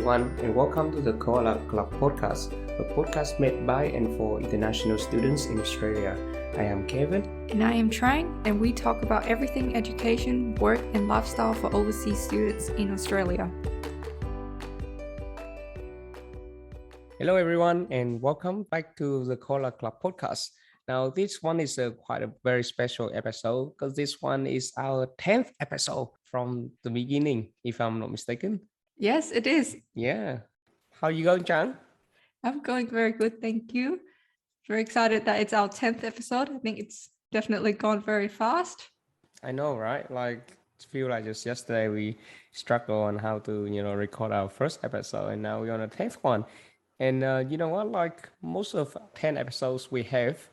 everyone, and welcome to the Koala Club podcast, a podcast made by and for international students in Australia. I am Kevin. And I am Trang, and we talk about everything education, work, and lifestyle for overseas students in Australia. Hello, everyone, and welcome back to the Koala Club podcast. Now, this one is quite a very special episode because this one is our 10th episode from the beginning, if I'm not mistaken. Yes, it is. Yeah. How you going, Trang? I'm going very good, thank you. Very excited that it's our 10th episode. I think it's definitely gone very fast. I know, right? Like, I feel like just yesterday we struggled on how to, record our first episode, and now we're on the 10th one. And you know what? Like most of 10 episodes we have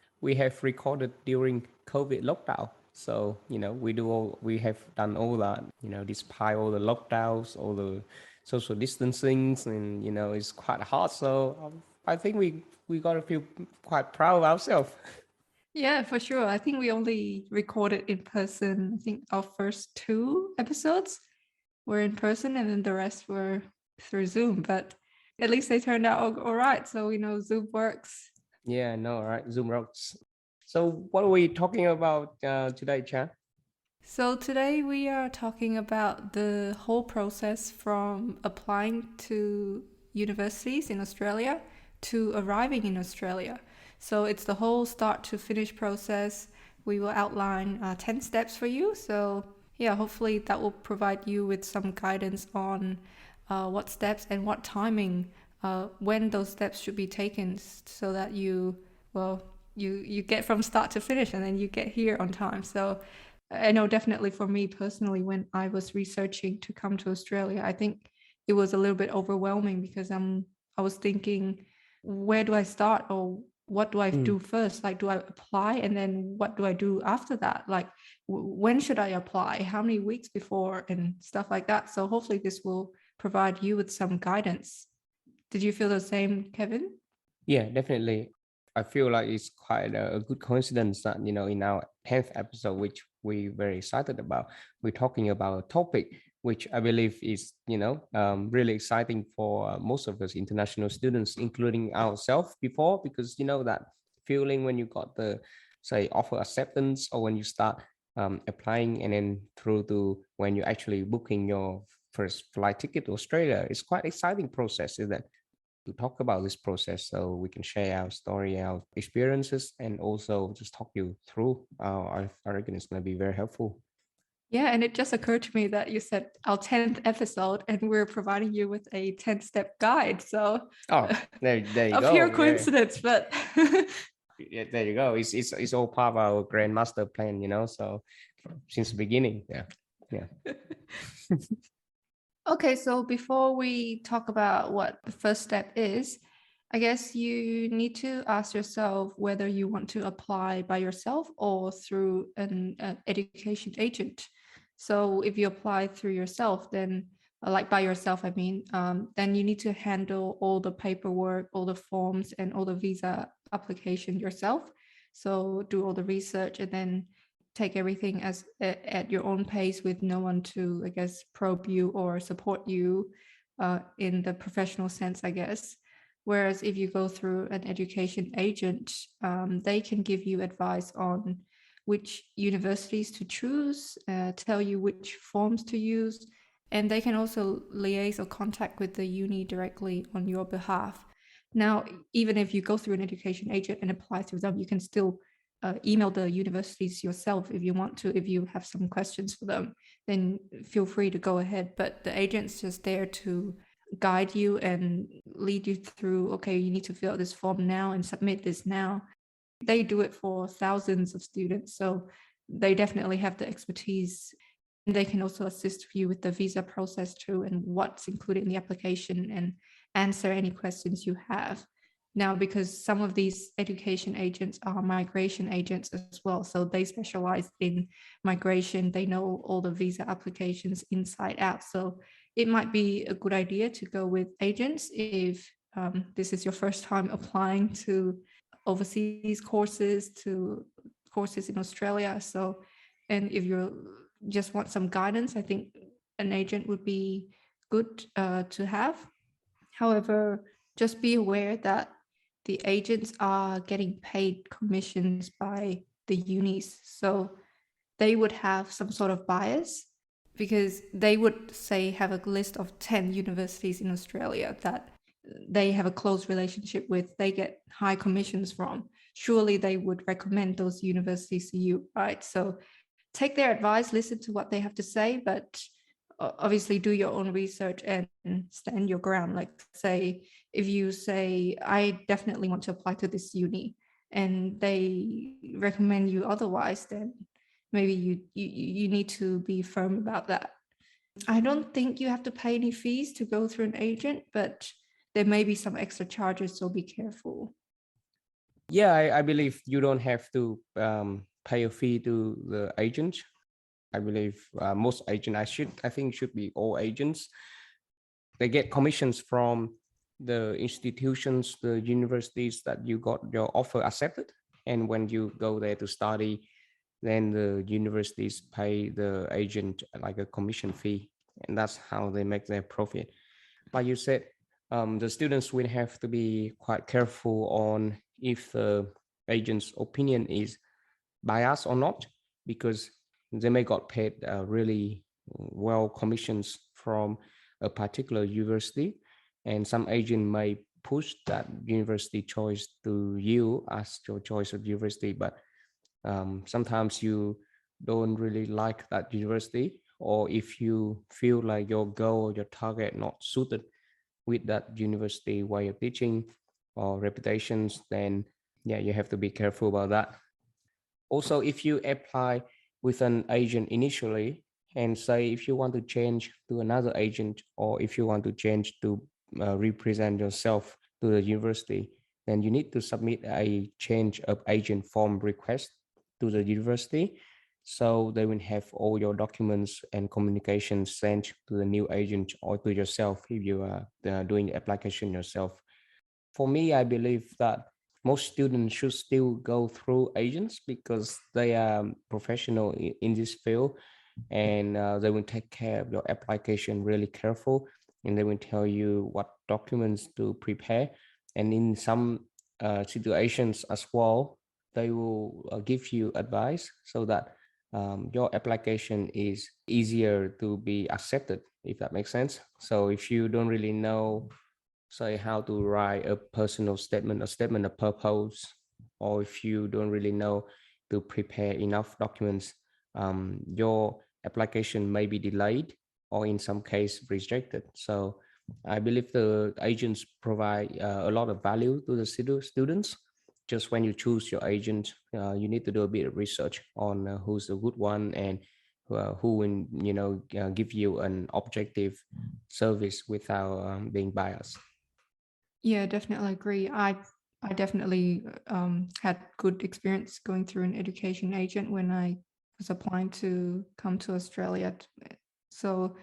recorded during COVID lockdown. So, we have done all that, despite all the lockdowns, all the social distancing, and, it's quite hard. So I think we got to feel quite proud of ourselves. Yeah, for sure. I think we only recorded in person. I think our first 2 episodes were in person and then the rest were through Zoom. But at least they turned out all right. So we know Zoom works. Yeah, I know, right? Zoom works. So what are we talking about today, Chan? So today we are talking about the whole process from applying to universities in Australia to arriving in Australia. So it's the whole start to finish process. We will outline 10 steps for you. So yeah, hopefully that will provide you with some guidance on what steps and what timing, when those steps should be taken so that you get from start to finish and then you get here on time. So I know definitely for me personally, when I was researching to come to Australia, I think it was a little bit overwhelming because I was thinking, where do I start, or what do I do first? Like, do I apply and then what do I do after that? Like, when should I apply? How many weeks before and stuff like that? So hopefully this will provide you with some guidance. Did you feel the same, Kevin? Yeah, definitely. I feel like it's quite a good coincidence that, in our 10th episode, which we're very excited about, we're talking about a topic which I believe is, really exciting for most of us international students, including ourselves before, because, that feeling when you got the, say, offer acceptance, or when you start applying and then through to when you're actually booking your first flight ticket to Australia, it's quite exciting process, isn't it? To talk about this process so we can share our story, our experiences, and also just talk you through. I reckon it's going to be very helpful. Yeah, and it just occurred to me that you said our 10th episode and we're providing you with a 10-step guide. So there you a go. pure coincidence, but yeah, there you go. It's all part of our grand master plan, so since the beginning. Yeah. Okay, so before we talk about what the first step is, I guess you need to ask yourself whether you want to apply by yourself or through an education agent. So if you apply through yourself, then like by yourself, I mean, then you need to handle all the paperwork, all the forms, and all the visa application yourself. So do all the research and then take everything as at your own pace with no one to, I guess, probe you or support you in the professional sense, I guess. Whereas if you go through an education agent, they can give you advice on which universities to choose, tell you which forms to use, and they can also liaise or contact with the uni directly on your behalf. Now, even if you go through an education agent and apply through them, you can still email the universities yourself if you want to. If you have some questions for them, then feel free to go ahead. But the agent's just there to guide you and lead you through, okay, you need to fill out this form now and submit this now. They do it for thousands of students, so they definitely have the expertise. They can also assist you with the visa process too, and what's included in the application, and answer any questions you have. Now, because some of these education agents are migration agents as well, so they specialize in migration. They know all the visa applications inside out. So it might be a good idea to go with agents if this is your first time applying to overseas courses, to courses in Australia. So, and if you just want some guidance, I think an agent would be good to have. However, just be aware that the agents are getting paid commissions by the unis. So they would have some sort of bias because they would say have a list of 10 universities in Australia that they have a close relationship with, they get high commissions from. Surely they would recommend those universities to you, right? So take their advice, listen to what they have to say, but obviously do your own research and stand your ground. Like, say, if you say, I definitely want to apply to this uni, and they recommend you otherwise, then maybe you need to be firm about that. I don't think you have to pay any fees to go through an agent, but there may be some extra charges, so be careful. Yeah, I believe you don't have to pay a fee to the agent. I believe most agents, I think should be all agents. They get commissions from the institutions, the universities that you got your offer accepted. And when you go there to study, then the universities pay the agent like a commission fee. And that's how they make their profit. Like you said, the students will have to be quite careful on if the agent's opinion is biased or not, because they may got paid really well commissions from a particular university, and some agent may push that university choice to you as your choice of university, but sometimes you don't really like that university, or if you feel like your goal or your target not suited with that university way of teaching or reputations, then yeah, you have to be careful about that. Also, if you apply with an agent initially, and say if you want to change to another agent, or if you want to change to represent yourself to the university, then you need to submit a change of agent form request to the university, so they will have all your documents and communications sent to the new agent or to yourself if you are doing the application yourself. For me, I believe that most students should still go through agents because they are professional in this field, and they will take care of your application really careful, and they will tell you what documents to prepare. And in some situations as well, they will give you advice so that your application is easier to be accepted, if that makes sense. So if you don't really know, say, how to write a personal statement, a statement of purpose, or if you don't really know to prepare enough documents, your application may be delayed or in some case rejected. So I believe the agents provide a lot of value to the students. Just when you choose your agent, you need to do a bit of research on who's a good one, and who will, give you an objective service without being biased. Yeah, definitely agree. I definitely had good experience going through an education agent when I was applying to come to Australia. So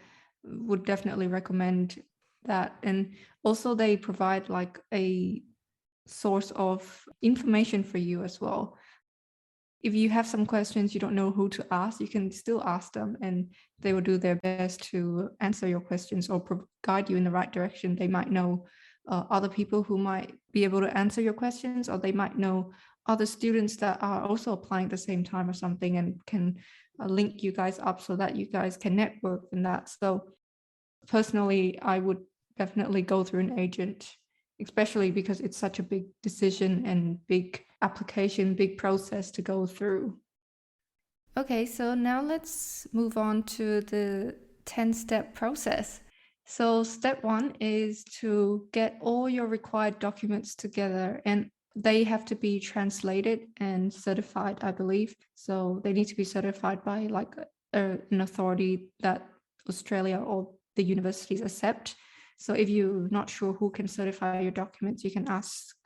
would definitely recommend that. And also they provide like a source of information for you as well. If you have some questions you don't know who to ask, you can still ask them and they will do their best to answer your questions or guide you in the right direction. They might know other people who might be able to answer your questions, or they might know other students that are also applying at the same time or something, and can link you guys up so that you guys can network in that. So personally, I would definitely go through an agent, especially because it's such a big decision and big application, big process to go through. Okay, so now let's move on to the 10-step process. So step 1 is to get all your required documents together, and they have to be translated and certified, I believe. So they need to be certified by like an authority that Australia or the universities accept. So if you're not sure who can certify your documents, you can ask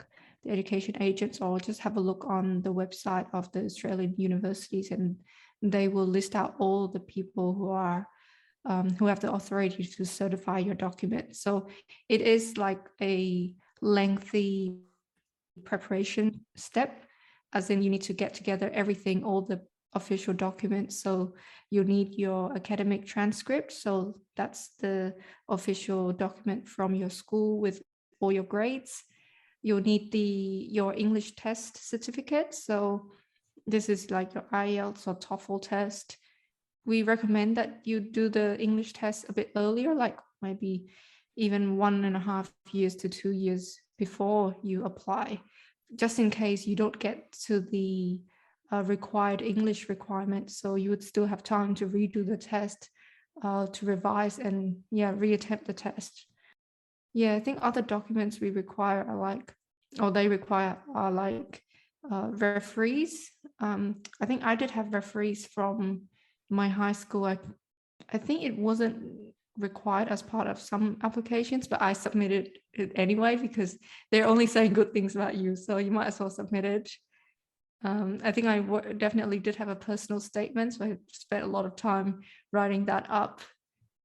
the education agents or just have a look on the website of the Australian universities, and they will list out all the people who are who have the authority to certify your document. So it is like a lengthy preparation step, as in you need to get together everything, all the official documents. So you need your academic transcript. So that's the official document from your school with all your grades. You'll need your English test certificate. So this is like your IELTS or TOEFL test. We recommend that you do the English test a bit earlier, like maybe even 1.5 years to 2 years before you apply, just in case you don't get to the required English requirement. So you would still have time to redo the test, to revise and reattempt the test. Yeah, I think other documents we require are like, or they require are like referees. I think I did have referees from my high school. I think it wasn't required as part of some applications, but I submitted it anyway because they're only saying good things about you, so you might as well submit it. I think I definitely did have a personal statement, so I spent a lot of time writing that up.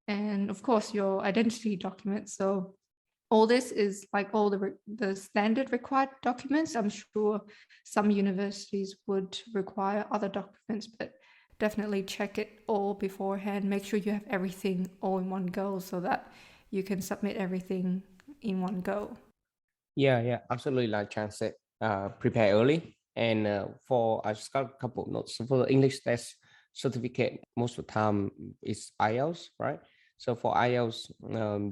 And of course, your identity document. So all this is like all the standard required documents. I'm sure some universities would require other documents, but definitely check it all beforehand. Make sure you have everything all in one go so that you can submit everything in one go. Yeah, absolutely. Like Chan said, prepare early. And for I just got a couple of notes. So for the English test certificate, most of the time it's IELTS, right? So for IELTS,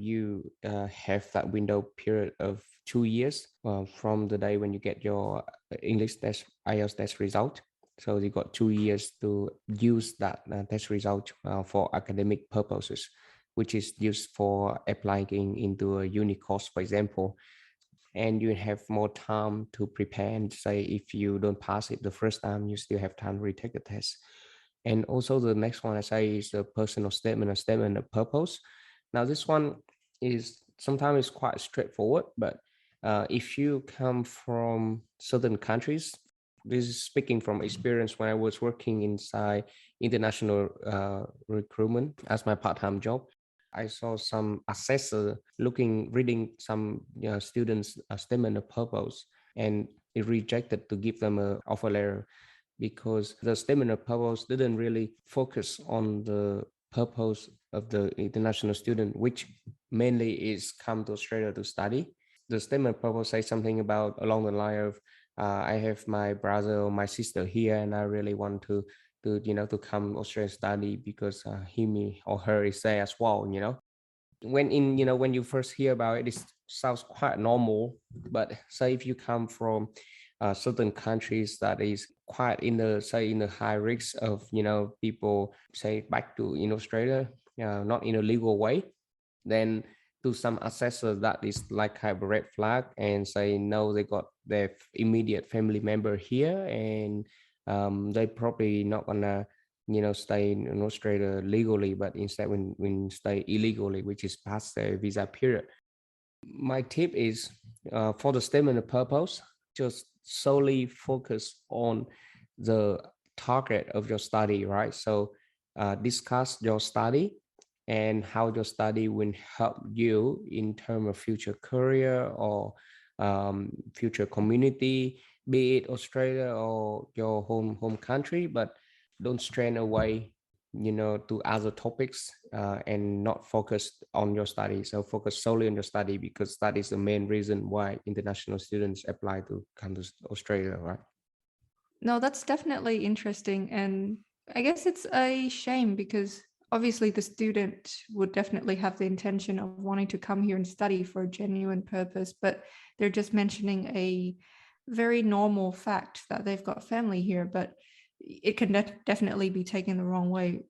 you have that window period of 2 years from the day when you get your English test IELTS test result. So you got 2 years to use that test result for academic purposes, which is used for applying into a uni course, for example. And you have more time to prepare, and say if you don't pass it the first time, you still have time to retake the test. And also the next one I say is a personal statement, a statement of purpose. Now this one is sometimes quite straightforward, but if you come from certain countries, this is speaking from experience when I was working inside international recruitment as my part-time job. I saw some assessor reading some students' statement of purpose, and it rejected to give them a offer letter because the statement of purpose didn't really focus on the purpose of the international student, which mainly is come to Australia to study. The statement of purpose says something about along the line of, I have my brother or my sister here, and I really want to come Australia study because him or her is there as well. When you first hear about it, it sounds quite normal. But say if you come from certain countries that is quite in the high risk of people say back to in Australia, not in a legal way, then to some assessor that is like kind of a red flag, and say no, they got their immediate family member here, and they probably not gonna stay in Australia legally, but instead when stay illegally, which is past their visa period. My tip is, for the statement of purpose, just solely focus on the target of your study, right? So discuss your study and how your study will help you in terms of future career or future community, be it Australia or your home country. But don't strain away to other topics and not focus on your study. So focus solely on your study, because that is the main reason why international students apply to come to Australia, right? No, that's definitely interesting. And I guess it's a shame because obviously the student would definitely have the intention of wanting to come here and study for a genuine purpose, but they're just mentioning a very normal fact that they've got family here, but it can definitely be taken the wrong way,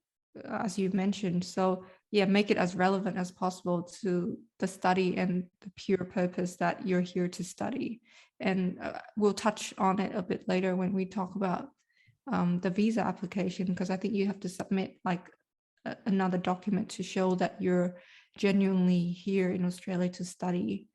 as you mentioned. So yeah, make it as relevant as possible to the study and the pure purpose that you're here to study. And we'll touch on it a bit later when we talk about the visa application, because I think you have to submit like another document to show that you're genuinely here in Australia to study.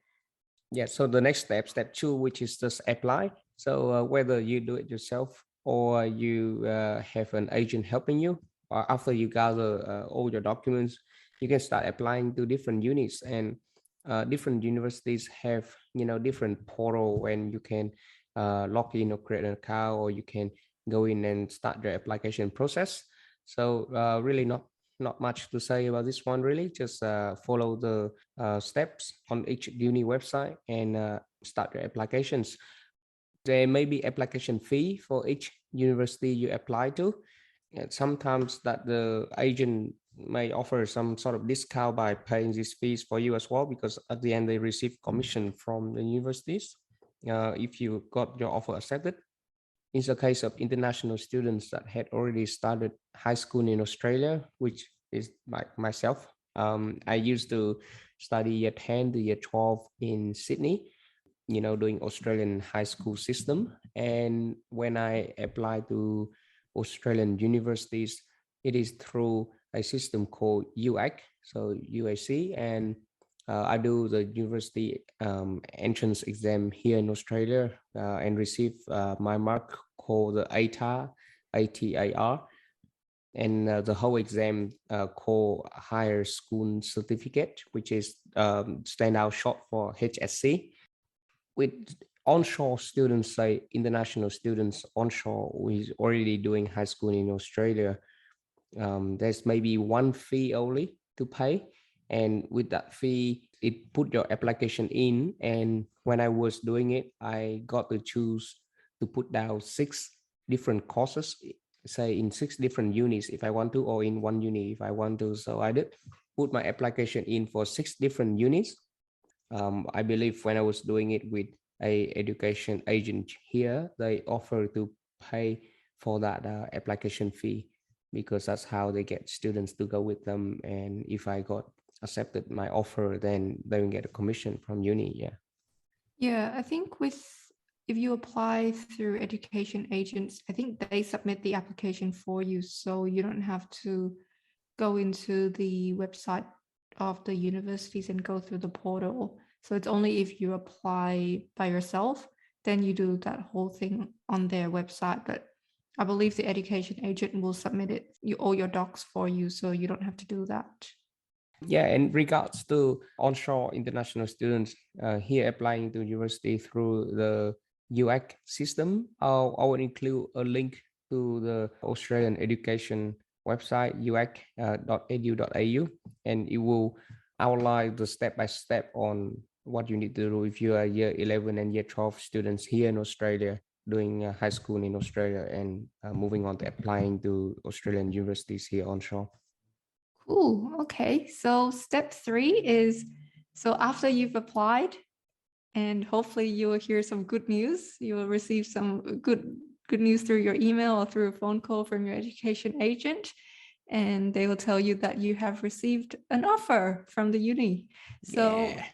Yeah, so the next step 2, which is just apply. So whether you do it yourself or you have an agent helping you, or after you gather all your documents, you can start applying to different units. And different universities have different portal when you can log in or create an account, or you can go in and start the application process. So really not much to say about this one. Really, just follow the steps on each uni website and start your applications. There may be application fee for each university you apply to. And sometimes that the agent may offer some sort of discount by paying these fees for you as well, because at the end they receive commission from the universities if you got your offer accepted. In the case of international students that had already started high school in Australia, which is like myself, I used to study year 10 to year 12 in Sydney, doing Australian high school system. And when I apply to Australian universities, it is through a system called UAC, so UAC, and I do the university entrance exam here in Australia and receive my mark called the ATAR, and the whole exam called Higher School Certificate, which is stand out short for HSC. With onshore students, say international students onshore who is already doing high school in Australia, there's maybe one fee only to pay. And with that fee, it put your application in. And when I was doing it, I got to choose to put down 6 different courses, say in 6 different unis if I want to, or in one uni if I want to. So I did put my application in for 6 different unis. I believe when I was doing it with a education agent here, they offer to pay for that application fee, because that's how they get students to go with them. And if I got accepted my offer, then they will get a commission from uni. Yeah. Yeah, I think if you apply through education agents, I think they submit the application for you, so you don't have to go into the website of the universities and go through the portal. So it's only if you apply by yourself, then you do that whole thing on their website. But I believe the education agent will submit all your docs for you, so you don't have to do that. Yeah, in regards to onshore international students here applying to university through the UAC system, I will include a link to the Australian education website, uac.edu.au, and it will outline the step by step on what you need to do if you are year 11 and year 12 students here in Australia doing high school in Australia and moving on to applying to Australian universities here onshore. Cool. Okay. So step 3 is, so after you've applied, and hopefully you will hear some good news. You will receive some good news through your email or through a phone call from your education agent, and they will tell you that you have received an offer from the uni. So Yeah.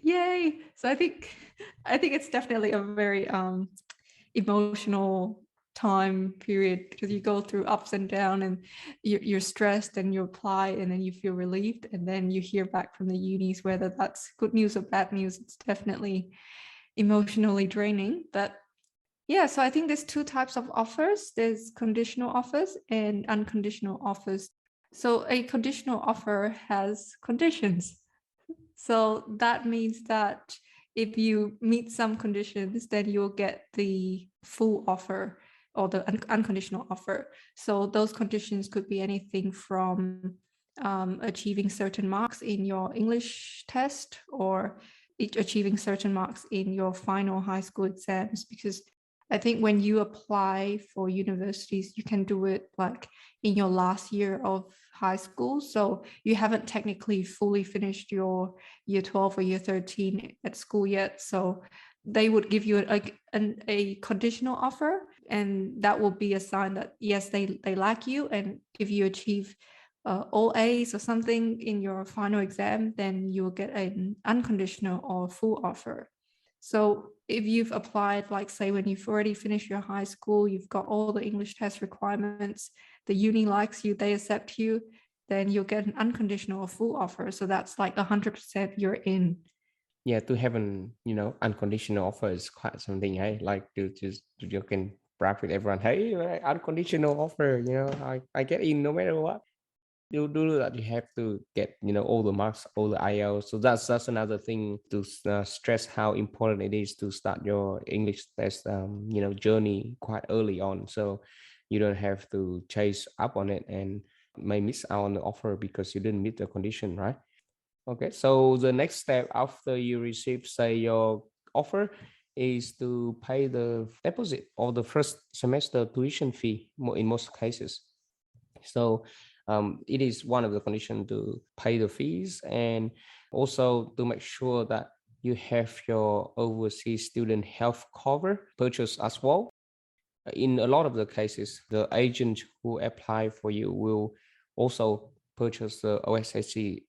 yay. So I think it's definitely a very emotional time period, because you go through ups and down, and you're stressed and you apply and then you feel relieved, and then you hear back from the unis, whether that's good news or bad news. It's definitely emotionally draining. But yeah, so I think there's 2 types of offers. There's conditional offers and unconditional offers. So a conditional offer has conditions. So that means that if you meet some conditions, then you'll get the full offer or the unconditional offer. So those conditions could be anything from achieving certain marks in your English test, or achieving certain marks in your final high school exams. Because I think when you apply for universities, you can do it like in your last year of high school. So you haven't technically fully finished your year 12 or year 13 at school yet. So they would give you a conditional offer, and that will be a sign that yes, they like you. And if you achieve all A's or something in your final exam, then you'll get an unconditional or full offer. So if you've applied, like say when you've already finished your high school, you've got all the English test requirements, the uni likes you, they accept you, then you'll get an unconditional or full offer. So that's like 100% you're in. Yeah, to have an unconditional offer is quite something. Hey, like to just you can brag with everyone. Hey, unconditional offer. I get in no matter what. You do that, you have to get, all the marks, all the IELTS. So that's another thing to stress how important it is to start your English test journey quite early on, so you don't have to chase up on it and may miss out on the offer because you didn't meet the condition, right? Okay, so the next step after you receive, say, your offer is to pay the deposit or the first semester tuition fee in most cases. So it is one of the conditions to pay the fees, and also to make sure that you have your overseas student health cover purchased as well. In a lot of the cases, the agent who apply for you will also purchase the OSSC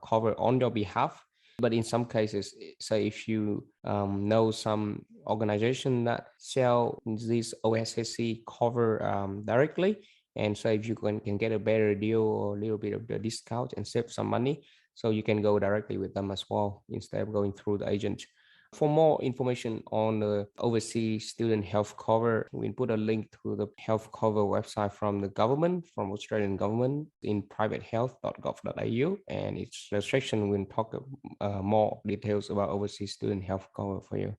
cover on your behalf. But in some cases, say if you know some organization that sell this OSSC cover directly, and so if you can get a better deal or a little bit of the discount and save some money, so you can go directly with them as well instead of going through the agent. For more information on the overseas student health cover, we put a link to the health cover website from the government, from Australian government, in privatehealth.gov.au, and its restriction will talk more details about overseas student health cover for you.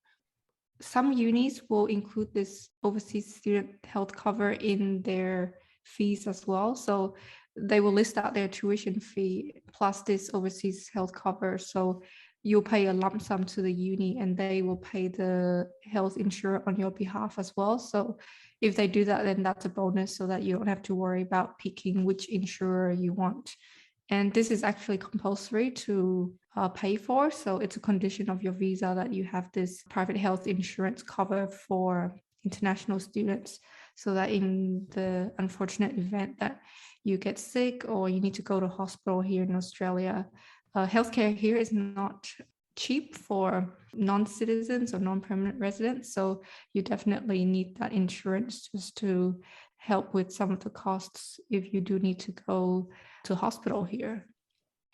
Some unis will include this overseas student health cover in their fees as well. So they will list out their tuition fee plus this overseas health cover. So you'll pay a lump sum to the uni and they will pay the health insurer on your behalf as well. So if they do that, then that's a bonus so that you don't have to worry about picking which insurer you want. And this is actually compulsory to pay for. So it's a condition of your visa that you have this private health insurance cover for international students, so that in the unfortunate event that you get sick or you need to go to hospital here in Australia, healthcare here is not cheap for non-citizens or non-permanent residents. So you definitely need that insurance just to help with some of the costs if you do need to go to hospital here.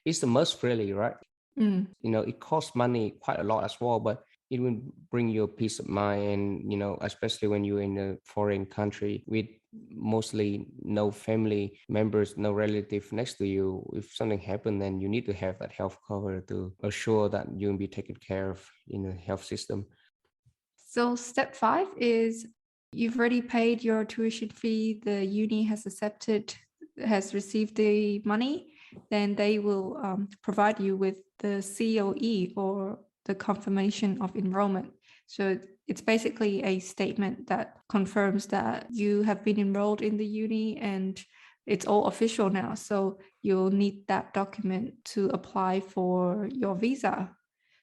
It's the must, really, right? Mm. It costs money quite a lot as well, but it will bring you a peace of mind. And especially when you're in a foreign country with mostly no family members, no relative next to you, if something happened, then you need to have that health cover to assure that you'll be taken care of in the health system. So step 5 is you've already paid your tuition fee, the uni has received the money, then they will provide you with the COE, or the confirmation of enrollment. So it's basically a statement that confirms that you have been enrolled in the uni and it's all official now. So you'll need that document to apply for your visa.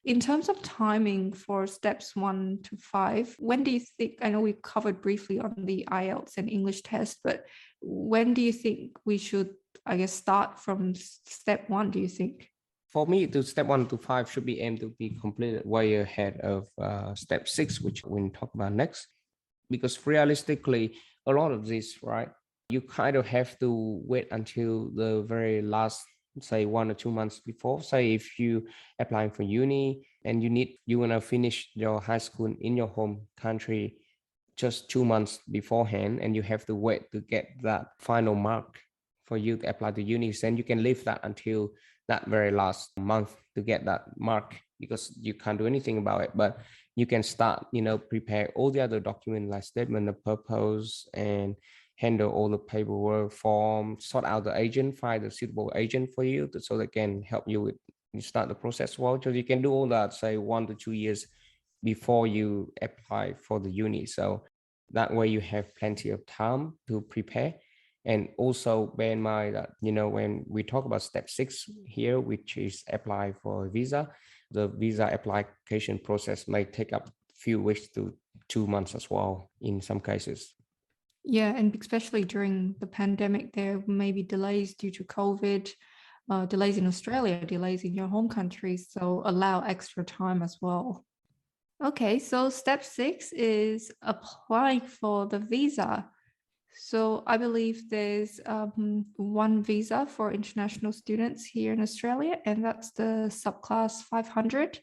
In terms of timing for steps 1 to 5, when do you think, I know we covered briefly on the IELTS and English test, but when do you think we should, I guess, start from step 1, do you think? For me, to step 1 to 5 should be aimed to be completed way ahead of step 6, which we'll talk about next. Because realistically, a lot of this, right, you kind of have to wait until the very last, say 1 or 2 months before. Say if you applying for uni and you want to finish your high school in your home country just 2 months beforehand, and you have to wait to get that final mark for you to apply to uni, then you can leave that until that very last month to get that mark, because you can't do anything about it. But you can start, prepare all the other documents like statement of purpose, and handle all the paperwork, form, sort out the agent, find a suitable agent for you so they can help you with you start the process well. So you can do all that, say 1 to 2 years before you apply for the uni. So that way you have plenty of time to prepare. And also bear in mind that, when we talk about step 6 here, which is apply for a visa, the visa application process may take up a few weeks to 2 months as well in some cases. Yeah, and especially during the pandemic, there may be delays due to COVID, delays in Australia, delays in your home country. So allow extra time as well. Okay, so step 6 is applying for the visa. So I believe there's one visa for international students here in Australia, and that's the subclass 500.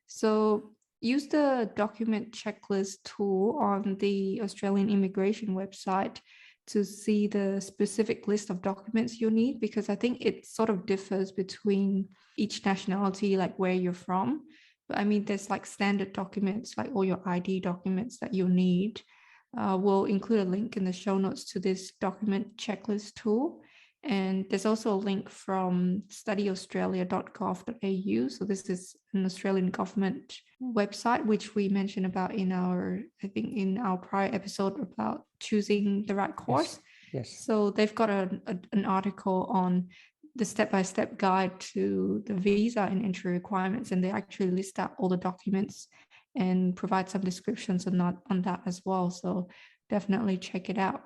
So use the document checklist tool on the Australian immigration website to see the specific list of documents you need, because I think it sort of differs between each nationality, like where you're from. But I mean, there's like standard documents, like all your ID documents that you need. We'll include a link in the show notes to this document checklist tool. And there's also a link from studyaustralia.gov.au. So this is an Australian government website, which we mentioned about in our, I think in our prior episode about choosing the right course. Yes. So they've got an article on the step-by-step guide to the visa and entry requirements, and they actually list out all the documents and provide some descriptions on that as well. So definitely check it out.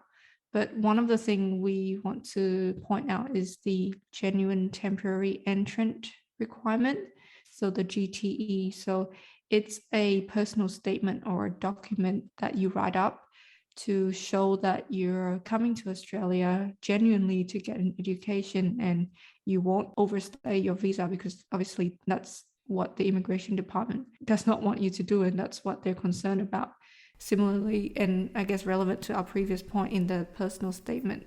But one of the things we want to point out is the genuine temporary entrant requirement, so the GTE. So it's a personal statement or a document that you write up to show that you're coming to Australia genuinely to get an education and you won't overstay your visa, because obviously that's what the immigration department does not want you to do, and that's what they're concerned about. Similarly, and I guess relevant to our previous point in the personal statement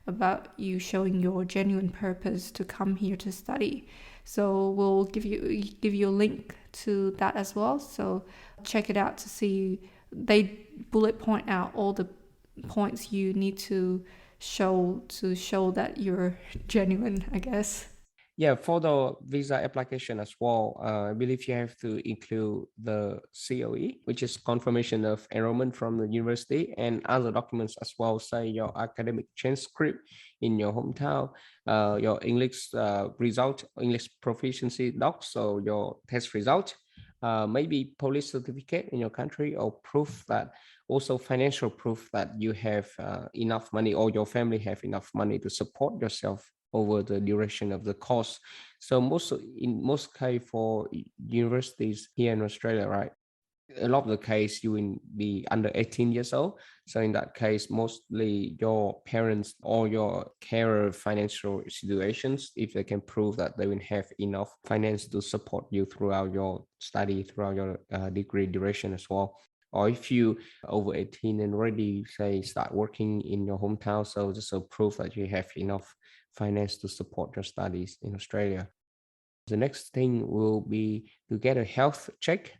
about you showing your genuine purpose to come here to study. So we'll give you a link to that as well. So check it out to see. They bullet point out all the points you need to show that you're genuine, I guess. Yeah, for the visa application as well, I believe you have to include the COE, which is confirmation of enrollment from the university, and other documents as well, say your academic transcript in your hometown, your English result, English proficiency docs, so your test result, maybe police certificate in your country, or proof that also financial proof that you have enough money or your family have enough money to support yourself over the duration of the course. So in most case for universities here in Australia, right, a lot of the case you will be under 18 years old. So in that case, mostly your parents or your carer financial situations, if they can prove that they will have enough finance to support you throughout your study, throughout your degree duration as well. Or if you over 18 and already say start working in your hometown, so just a proof that you have enough finance to support your studies in Australia. The next thing will be to get a health check.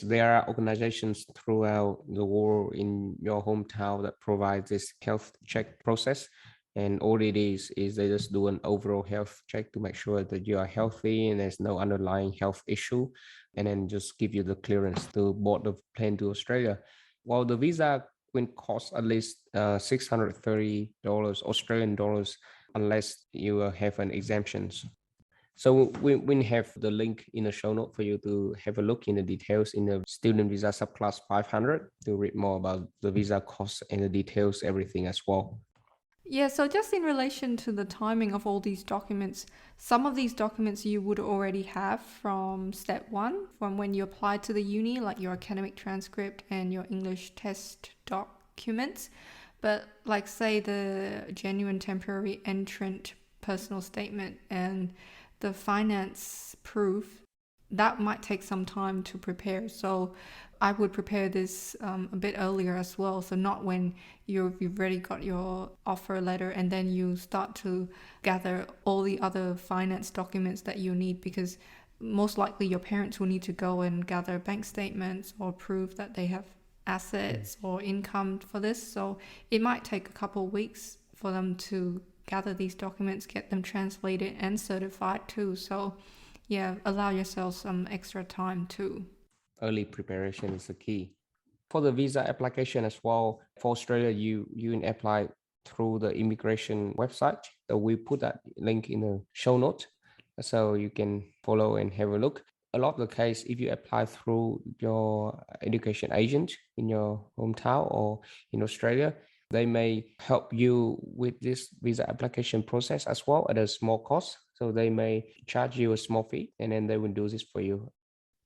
There are organizations throughout the world in your hometown that provide this health check process. And all it is they just do an overall health check to make sure that you are healthy and there's no underlying health issue, and then just give you the clearance to board the plane to Australia. While the visa will cost at least $630 Australian dollars unless you have an exemptions. So we have the link in the show note for you to have a look in the details in the student visa subclass 500 to read more about the visa costs and the details, everything as well. Yeah, so just in relation to the timing of all these documents, some of these documents you would already have from step one, from when you apply to the uni, like your academic transcript and your English test documents. But like say the genuine temporary entrant personal statement and the finance proof, that might take some time to prepare. So I would prepare this a bit earlier as well. So not when you've already got your offer letter and then you start to gather all the other finance documents that you need, because most likely your parents will need to go and gather bank statements or prove that they have assets or income for this. So it might take a couple of weeks for them to gather these documents, get them translated and certified too. So yeah, allow yourself some extra time too. Early preparation is the key. For the visa application as well, for Australia, you can apply through the immigration website. So we put that link in the show note so you can follow and have a look. A lot of the case, if you apply through your education agent in your hometown or in Australia, they may help you with this visa application process as well at a small cost. So they may charge you a small fee and then they will do this for you.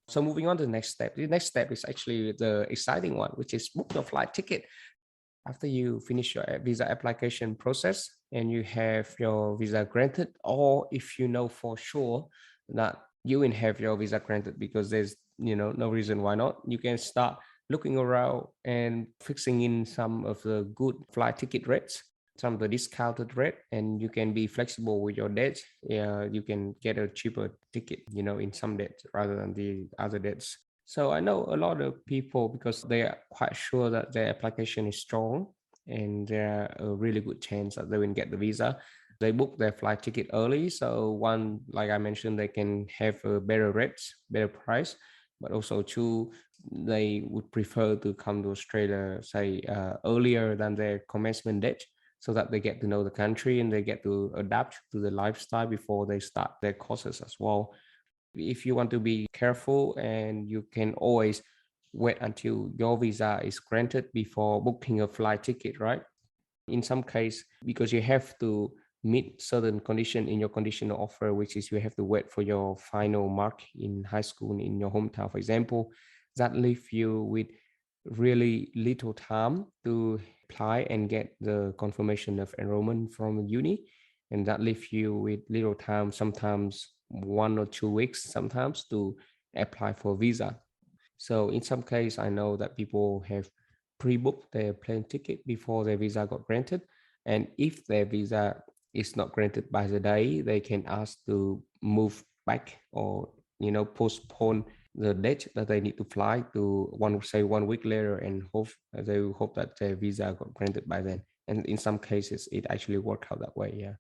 So moving on to the next step. The next step is actually the exciting one, which is book your flight ticket. After you finish your visa application process and you have your visa granted, or if you know for sure that you will have your visa granted because there's no reason why not, you can start looking around and fixing in some of the good flight ticket rates. some of the discounted rate, and you can be flexible with your dates. You can get a cheaper ticket, in some dates rather than the other dates. So I know a lot of people, because they are quite sure that their application is strong and there are a really good chance that they will get the visa. They book their flight ticket early. So one, like I mentioned, they can have a better rates, better price, but also two, they would prefer to come to Australia, say, earlier than their commencement date, so that they get to know the country and they get to adapt to the lifestyle before they start their courses as well. If you want to be careful, and you can always wait until your visa is granted before booking a flight ticket, right? In some case, because you have to meet certain condition in your conditional offer, which is you have to wait for your final mark in high school in your hometown, for example, that leave you with really little time to apply and get the confirmation of enrollment from uni. And that leaves you with little time, sometimes 1 or 2 weeks sometimes, to apply for visa. So in some case, I know that people have pre-booked their plane ticket before their visa got granted. And if their visa is not granted by the day, they can ask to move back, or postpone the date that they need to fly to, 1 week later, and they will hope that their visa got granted by then. And in some cases, it actually worked out that way. Yeah.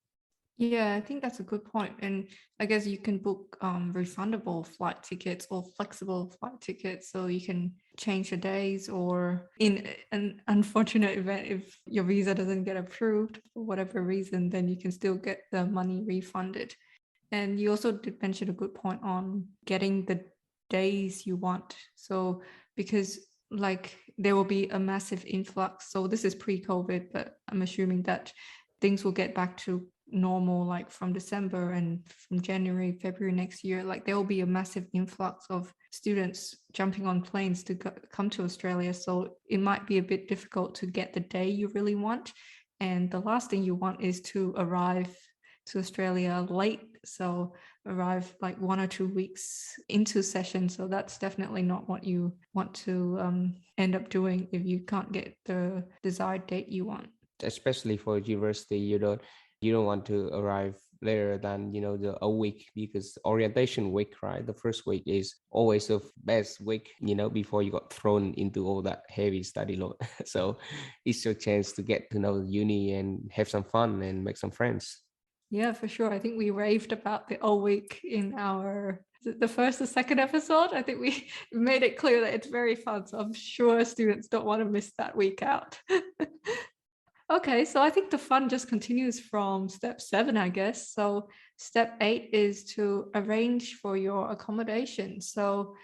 Yeah, I think that's a good point. And I guess you can book refundable flight tickets or flexible flight tickets, so you can change your days, or in an unfortunate event, if your visa doesn't get approved for whatever reason, then you can still get the money refunded. And you also did mention a good point on getting the days you want. So because like there will be a massive influx. So this is pre-COVID, but I'm assuming that things will get back to normal like from December, and from January, February next year, like there will be a massive influx of students jumping on planes to come to Australia. So it might be a bit difficult to get the day you really want. And the last thing you want is to arrive to Australia late. So arrive like 1 or 2 weeks into session. So that's definitely not what you want to end up doing if you can't get the desired date you want. Especially for university, you don't want to arrive later than the a week, because orientation week, right, the first week is always the best week, before you got thrown into all that heavy study load. So it's your chance to get to know the uni and have some fun and make some friends. Yeah, for sure. I think we raved about the all week in our the first or second episode. I think we made it clear that it's very fun. So I'm sure students don't want to miss that week out. Okay, so I think the fun just continues from step 7, I guess. So step 8 is to arrange for your accommodation. So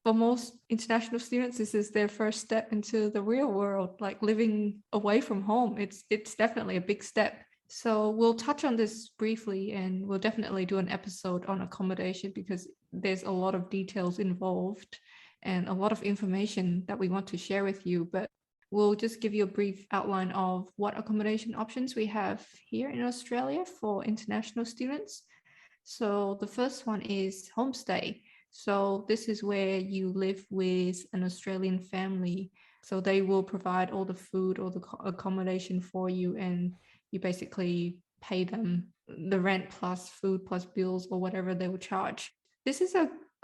for most international students, this is their first step into the real world, like living away from home. It's definitely a big step. So we'll touch on this briefly, and we'll definitely do an episode on accommodation because there's a lot of details involved and a lot of information that we want to share with you. But we'll just give you a brief outline of what accommodation options we have here in Australia for international students. So the first one is homestay. So this is where you live with an Australian family. So they will provide all the food or the accommodation for you, and you basically pay them the rent plus food plus bills or whatever they will charge. This is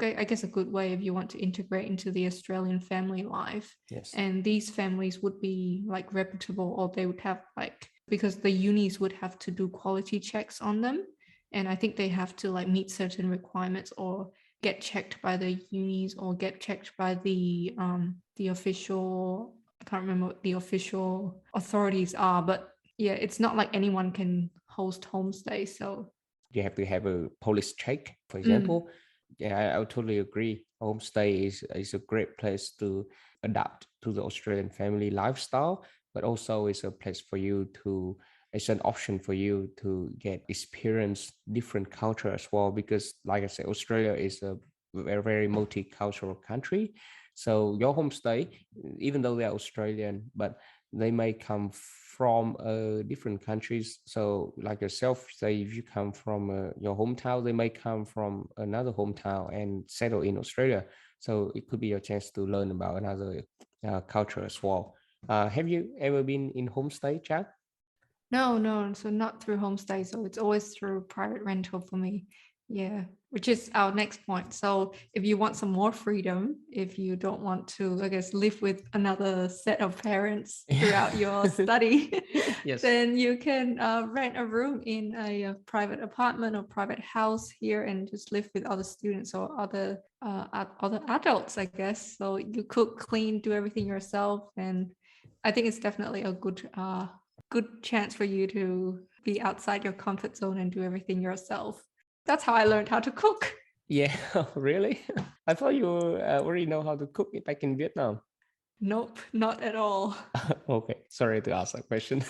I guess, a good way if you want to integrate into the Australian family life. Yes. And these families would be like reputable, or they would have like, because the unis would have to do quality checks on them, and I think they have to like meet certain requirements or get checked by the unis or get checked by the official, I can't remember what the official authorities are, but yeah, it's not like anyone can host homestay. So You have to have a police check, for mm, example. Yeah, I would totally agree. Homestay is a great place to adapt to the Australian family lifestyle, but also it's a place for you to, it's an option for you to get experience different culture as well. Because like I said, Australia is a very, very multicultural country. So your homestay, even though they're Australian, but they may come from different countries. So like yourself, say if you come from your hometown, they may come from another hometown and settle in Australia. So it could be your chance to learn about another culture as well. Have you ever been in homestay, Chad? No. So not through homestay. So it's always through private rental for me. Yeah, which is our next point. So if you want some more freedom, if you don't want to, I guess, live with another set of parents throughout your study, Yes. then you can rent a room in a private apartment or private house here and just live with other students or other adults, I guess. So you cook, clean, do everything yourself, and I think it's definitely a good chance for you to be outside your comfort zone and do everything yourself. That's how I learned how to cook. Yeah, really? I thought you already know how to cook it back in Vietnam. Nope, not at all. Okay, sorry to ask that question.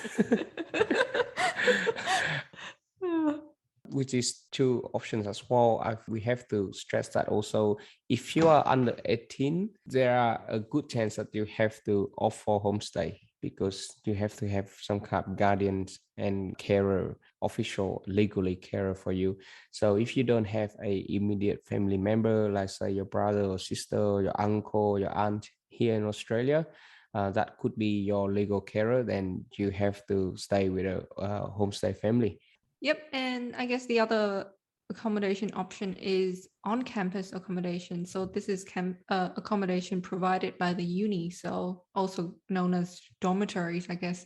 Which is two options as well. We have to stress that also. If you are under 18, there are a good chance that you have to opt for homestay because you have to have some kind of guardians and carer, official legally carer for you. So if you don't have a immediate family member, like say your brother or sister, your uncle, your aunt here in Australia, that could be your legal carer, then you have to stay with a homestay family. Yep, and I guess the other accommodation option is on-campus accommodation. So this is accommodation provided by the uni, so also known as dormitories, I guess.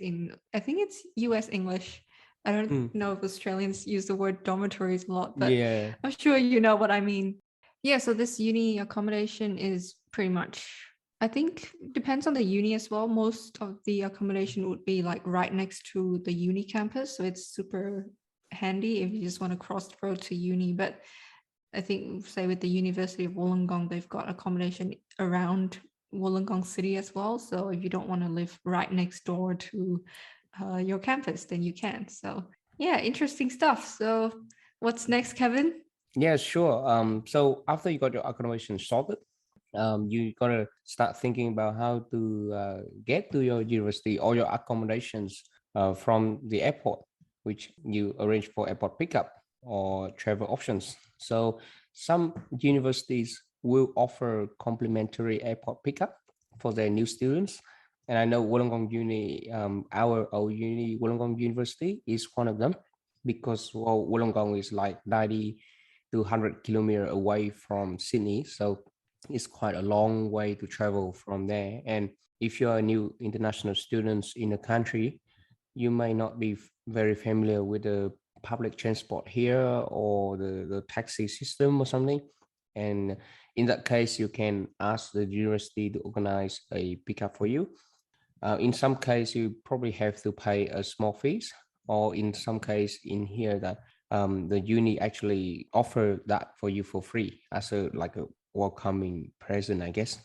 I think it's US English. I don't Mm. know if Australians use the word dormitories a lot, but Yeah. I'm sure you know what I mean. Yeah, so this uni accommodation is pretty much, I think, depends on the uni as well. Most of the accommodation would be like right next to the uni campus, so it's super handy if you just want to cross the road to uni. But I think, say, with the University of Wollongong, they've got accommodation around Wollongong City as well. So if you don't want to live right next door to your campus, then you can. So yeah, interesting stuff. So what's next, Kevin? Yeah, sure. So after you got your accommodation sorted, you gotta start thinking about how to get to your university or your accommodations from the airport, which you arrange for airport pickup or travel options. So some universities will offer complimentary airport pickup for their new students. And I know Wollongong Uni, our uni, Wollongong University is one of them because well, Wollongong is like 90 to 100 kilometers away from Sydney. So it's quite a long way to travel from there. And if you're a new international students in the country, you may not be very familiar with the public transport here or the taxi system or something. And in that case, you can ask the university to organize a pickup for you. In some case, you probably have to pay a small fees, or in some case in here that the uni actually offer that for you for free as a like a welcoming present, I guess.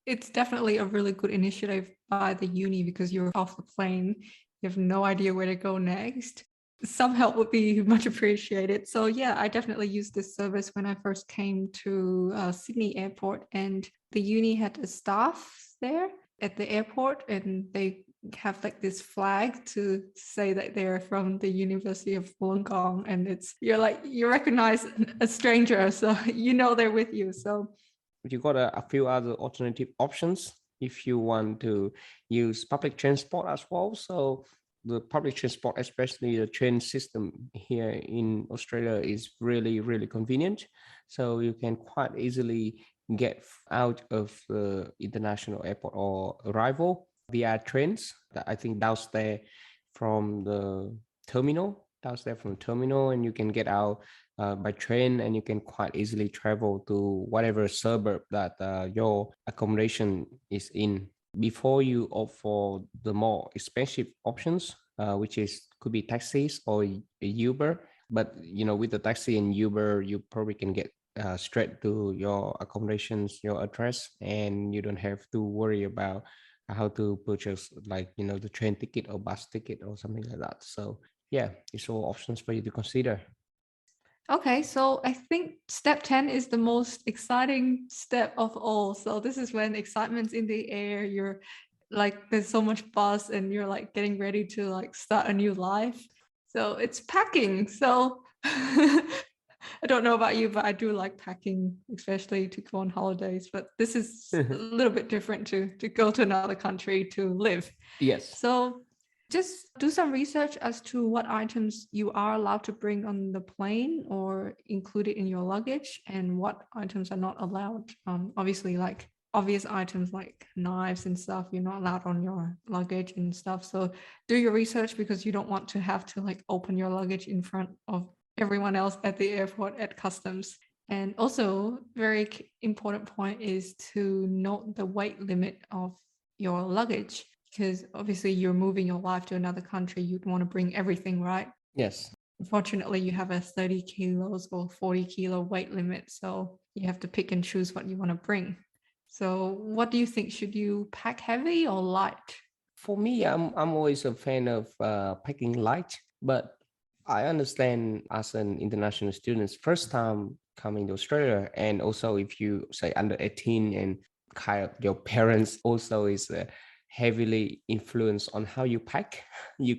It's definitely a really good initiative by the uni because you're off the plane. You have no idea where to go next. Some help would be much appreciated. So yeah, I definitely used this service when I first came to Sydney Airport, and the uni had a staff there at the airport, and they have like this flag to say that they're from the University of Wollongong, and you're like you recognize a stranger, so you know they're with you. So You got a few other alternative options if you want to use public transport as well. So the public transport, especially the train system here in Australia, is really, really convenient. So you can quite easily get out of the international airport or arrival via trains. I think downstairs from the terminal, and you can get out by train, and you can quite easily travel to whatever suburb that your accommodation is in. Before you opt for the more expensive options, which is could be taxis or Uber, but with the taxi and Uber, you probably can get straight to your accommodations, your address, and you don't have to worry about how to purchase like the train ticket or bus ticket or something like that. So yeah, it's all options for you to consider. okay, so I think step 10 is the most exciting step of all. So this is when excitement's in the air, you're like there's so much buzz and you're like getting ready to like start a new life. So it's packing. So I don't know about you, but I do like packing, especially to go on holidays. But this is a little bit different to go to another country to live. Yes. So Just do some research as to what items you are allowed to bring on the plane or include it in your luggage and what items are not allowed. Obviously, like obvious items like knives and stuff, you're not allowed on your luggage and stuff. So do your research because you don't want to have to like open your luggage in front of everyone else at the airport at customs. And also, very important point is to note the weight limit of your luggage because obviously you're moving your life to another country. You'd want to bring everything, right? Yes. Unfortunately, you have a 30 kilos or 40 kilo weight limit. So you have to pick and choose what you want to bring. So, what do you think? Should you pack heavy or light? For me, I'm always a fan of packing light, but I understand as an international student, first time coming to Australia, and also if you say under 18 and kind of your parents also is heavily influenced on how you pack, you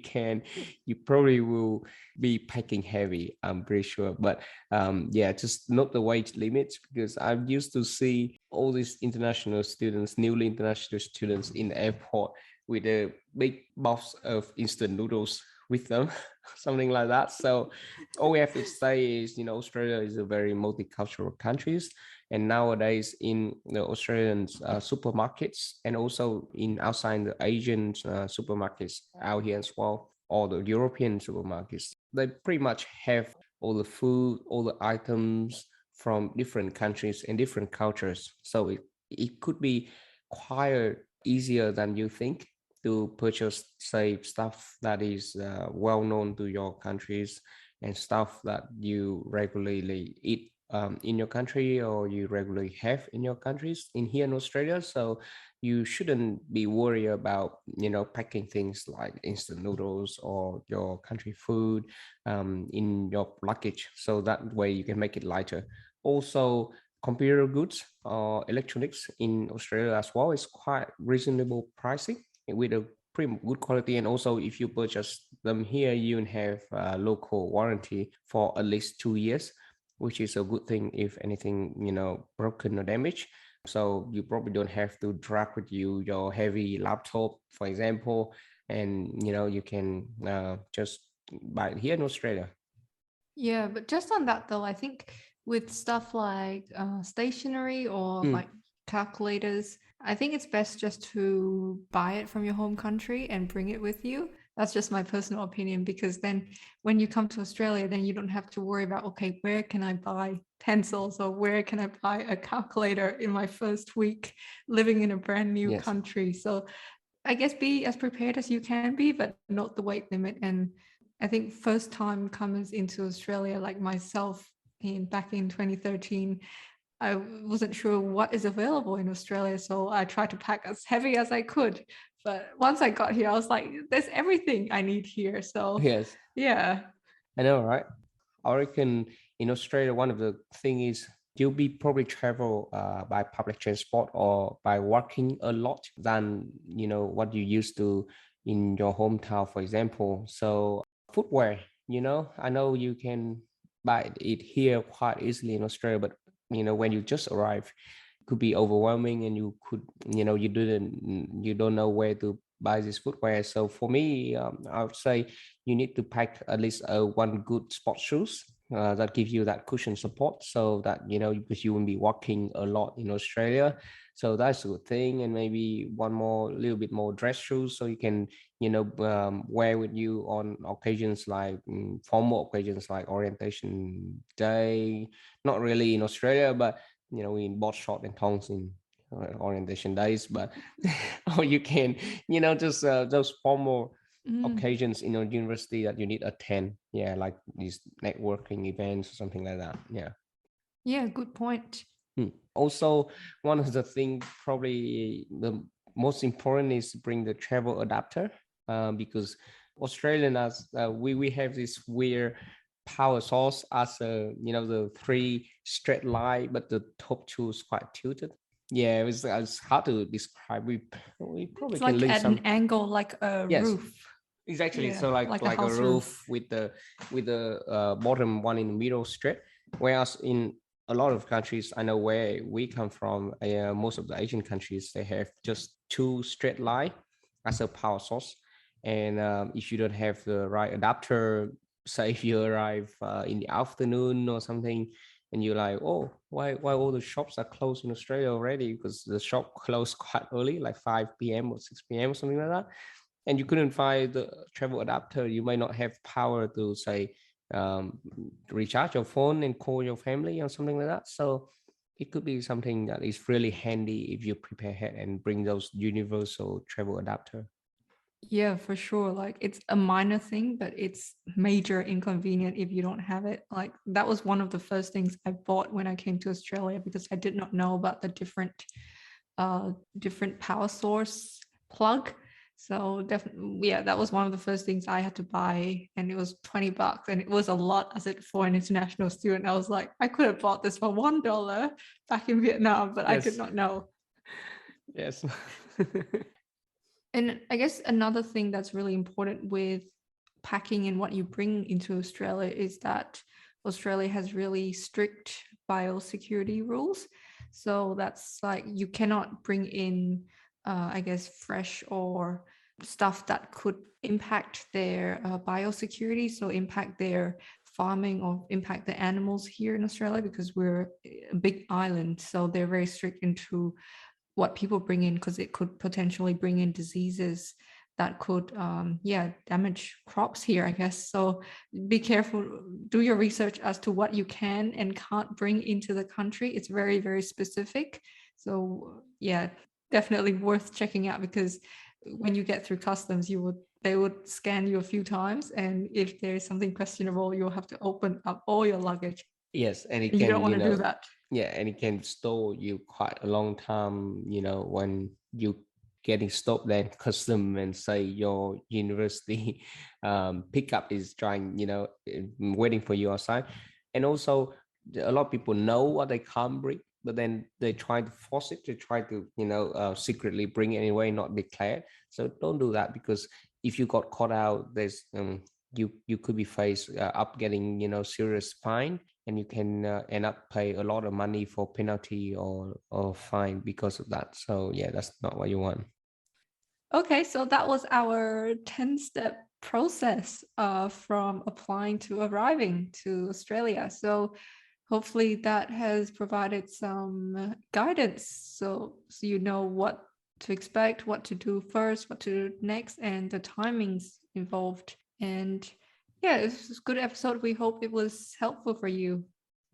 probably will be packing heavy. I'm pretty sure, but yeah, just not the weight limits because I'm used to see all these international students, newly international students in the airport with a big box of instant noodles with them, something like that. So all we have to say is, Australia is a very multicultural country, and nowadays in the Australian supermarkets and also in outside the Asian supermarkets out here as well, or the European supermarkets, they pretty much have all the food, all the items from different countries and different cultures. So it could be quite easier than you think to purchase, say, stuff that is well known to your countries and stuff that you regularly eat in your country or you regularly have in your countries in here in Australia. So you shouldn't be worried about, packing things like instant noodles or your country food in your luggage. So that way you can make it lighter. Also, computer goods or electronics in Australia as well is quite reasonable pricing with a pretty good quality. And also, if you purchase them here, you can have a local warranty for at least 2 years, which is a good thing if anything, broken or damaged. So you probably don't have to drag with you your heavy laptop, for example, and you can just buy it here in Australia. Yeah, but just on that though, I think with stuff like stationery or Mm, like calculators, I think it's best just to buy it from your home country and bring it with you. That's just my personal opinion because then when you come to Australia, then you don't have to worry about, okay, where can I buy pencils or where can I buy a calculator in my first week living in a brand new yes. country. So I guess be as prepared as you can be, but not the weight limit. And I think first time comers into Australia, like myself, back in 2013, I wasn't sure what is available in Australia, so I tried to pack as heavy as I could. But once I got here, I was like, "There's everything I need here." So, Yes, yeah, I know, right? I reckon in Australia, one of the thing is you'll be probably travel by public transport or by walking a lot than what you used to in your hometown, for example. So footwear, I know you can buy it here quite easily in Australia, but when you just arrive, could be overwhelming and you could you don't know where to buy this footwear. So for me, I would say you need to pack at least one good sports shoes that give you that cushion support so that because you will be walking a lot in Australia. So that's a good thing. And maybe one more little bit more dress shoes so you can wear with you on occasions like formal occasions like orientation day, not really in Australia, but in both short and tongs in orientation days. But or you can just those formal mm, occasions in your university that you need to attend, yeah, like these networking events or something like that, yeah. yeah, good point. Also, one of the things probably the most important is to bring the travel adapter, because Australian as we have this weird power source as a the three straight line, but the top two is quite tilted. Yeah, it's hard to describe. We probably It's can like link at an some. angle, like a Yes, roof. exactly. Yeah, So like like a like a house roof. roof with the bottom one in the middle straight. Whereas in a lot of countries, I know where we come from, most of the Asian countries they have just two straight line as a power source, And if you don't have the right adapter, say if you arrive in the afternoon or something, and you're like, oh, why all the shops are closed in Australia already? Because the shop closed quite early, like 5 p.m. or 6 p.m. or something like that, and you couldn't find the travel adapter. You might not have power to say um, recharge your phone and call your family or something like that. So it could be something that is really handy if you prepare ahead and bring those universal travel adapter. Yeah, for sure. Like it's a minor thing, but it's major inconvenient if you don't have it. Like that was one of the first things I bought when I came to Australia because I did not know about the different power source plug. So definitely, yeah, that was one of the first things I had to buy, and it was $20, and it was a lot as it for an international student. I was like, I could have bought this for $1 back in Vietnam, but I did Yes. not know. Yes. And I guess another thing that's really important with packing and what you bring into Australia is that Australia has really strict biosecurity rules. So that's like you cannot bring in, I guess, fresh or stuff that could impact their biosecurity, so impact their farming or impact the animals here in Australia because we're a big island. So they're very strict into what people bring in because it could potentially bring in diseases that could damage crops here, I guess. So be careful, do your research as to what you can and can't bring into the country. It's very, very specific. So yeah, definitely worth checking out because when you get through customs, they would scan you a few times, and if there's something questionable, you'll have to open up all your luggage. Yes, and it And you don't can, want to do that. yeah, and it can store you quite a long time, when you getting stopped then custom and say your university pickup is trying, waiting for you outside. And also a lot of people know what they can't bring, but then they try to force it to try to, secretly bring it anyway, not declared. So don't do that, because if you got caught out, there's you could be faced up getting, serious fine, and you can end up pay a lot of money for penalty or fine because of that. So yeah, that's not what you want. Okay, so that was our 10-step process from applying to arriving to Australia. So hopefully that has provided some guidance so you know what to expect, what to do first, what to do next, and the timings involved. And yeah, it's a good episode. We hope it was helpful for you.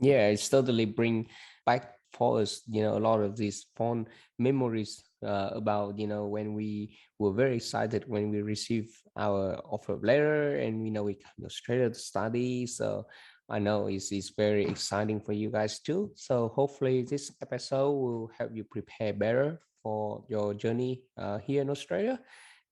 Yeah, it's totally bring back for us, a lot of these fond memories about, when we were very excited when we received our offer letter, and we come to Australia to study. So I know it's very exciting for you guys too. So hopefully this episode will help you prepare better for your journey here in Australia.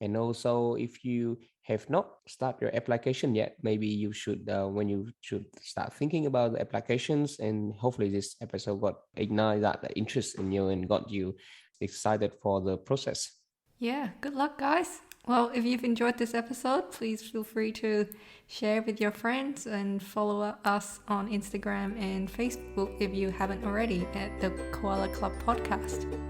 And also, if you have not started your application yet, maybe you should, when you should start thinking about the applications. And hopefully this episode got ignite that interest in you and got you excited for the process. Yeah, good luck, guys. Well, if you've enjoyed this episode, please feel free to share with your friends and follow us on Instagram and Facebook if you haven't already at the Koala Club Podcast.